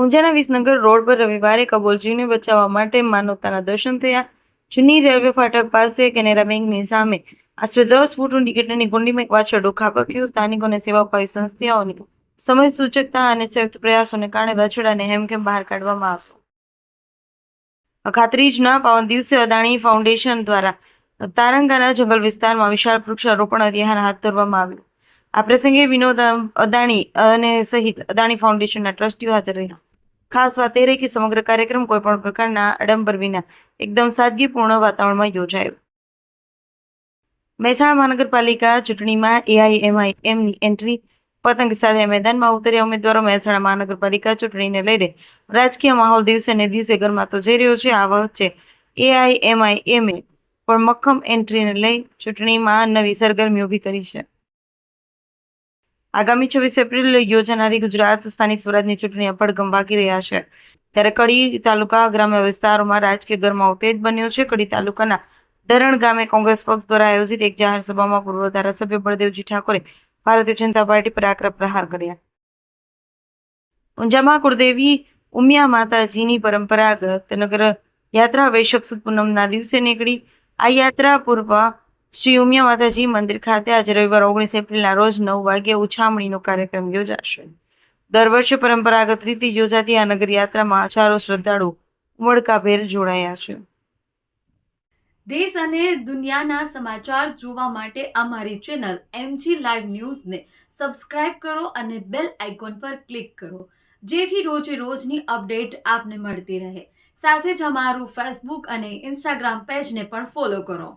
ઊંઝાના Visnagar road પર રવિવારે કબોલજીને બચાવવા માટે માનવતાના દર્શન થયા. જૂની રેલવે ફાટક પાસે કેનેરા બેંકની સામે આશરે 10 ફૂટ ઊંડી ગટરની કુંડીમાં એક વાછરડું ખાબક્યું. સ્થાનિકોને સેવા અપાવી સંસ્થાઓની સમય સૂચકતા અને સંયુક્ત પ્રયાસોને કારણે વાછરડાને હેમખેમ બહાર કાઢવામાં આવ્યો. ખાતરીજના પાવન દિવસે અદાણી ફાઉન્ડેશન દ્વારા તારંગાના જંગલ વિસ્તારમાં વિશાળ વૃક્ષારોપણ અભિયાન હાથ ધરવામાં આવ્યું. આ પ્રસંગે વિનોદ અદાણી અને સહિત અદાણી ફાઉન્ડેશનના ટ્રસ્ટીઓ હાજર રહ્યા. ખાસ વાત એ રહી કે સમગ્ર કાર્યક્રમ કોઈપણ પ્રકારના આડંબર વિના એકદમ સાદગીપૂર્ણ વાતાવરણમાં યોજાયો. મહેસાણા મહાનગરપાલિકા ચૂંટણીમાં એઆઈએમઆઈએમની એન્ટ્રી. પતંગ સાથે મેદાનમાં ઉતર્યા ઉમેદવારો. મહેસાણા મહાનગરપાલિકા ચૂંટણીને લઈને રાજકીય માહોલ દિવસે ને દિવસે ગરમાતો જઈ રહ્યો છે. આ વચ્ચે એઆઈએમઆઈએમે પણ મક્કમ એન્ટ્રીને લઈ ચૂંટણીમાં નવી સરગર્મી ઊભી કરી છે. આગામી 26 એપ્રિલ યોજાનારી ગુજરાત સ્થાનિક સ્વરાજની ચૂંટણી પડઘમ વાગી રહ્યા છે. ત્યારે કડી તાલુકા ગ્રામ્ય વિસ્તારોમાં રાજકીય ગરમાવો તેજ બન્યો છે. કડી તાલુકાના ડરણ ગામે કોંગ્રેસ પક્ષ દ્વારા આયોજિત એક જાહેર સભામાં પૂર્વ ધારાસભ્ય બળદેવજી ઠાકોરે ભારતીય જનતા પાર્ટી પર આકરા પ્રહાર કર્યા. ઊંઝામાં કુળદેવી ઉમિયા માતાજીની પરંપરાગત નગર યાત્રા વૈશાખ સુદ પૂનમના દિવસે નીકળી. આ યાત્રા પૂર્વ શ્રી ઉમિયા માતાજી મંદિર ખાતે આજે રવિવાર 19 એપ્રિલના રોજ 9 વાગ્યે ઉછામણીનો કાર્યક્રમ યોજાશે. દર વર્ષે પરંપરાગત રીતે યોજાતી આ નગર યાત્રામાં હજારો શ્રદ્ધાળુ ઉમળકાભેર જોડાયા છે. દેશ અને દુનિયાના સમાચાર જોવા માટે અમારી ચેનલ MG લાઈવ ન્યૂઝને સબસ્ક્રાઇબ કરો અને બેલ આઇકોન પર ક્લિક કરો, જેથી રોજે રોજની અપડેટ આપને મળતી રહે. સાથે જ અમારું ફેસબુક અને ઇન્સ્ટાગ્રામ પેજને પણ ફોલો કરો.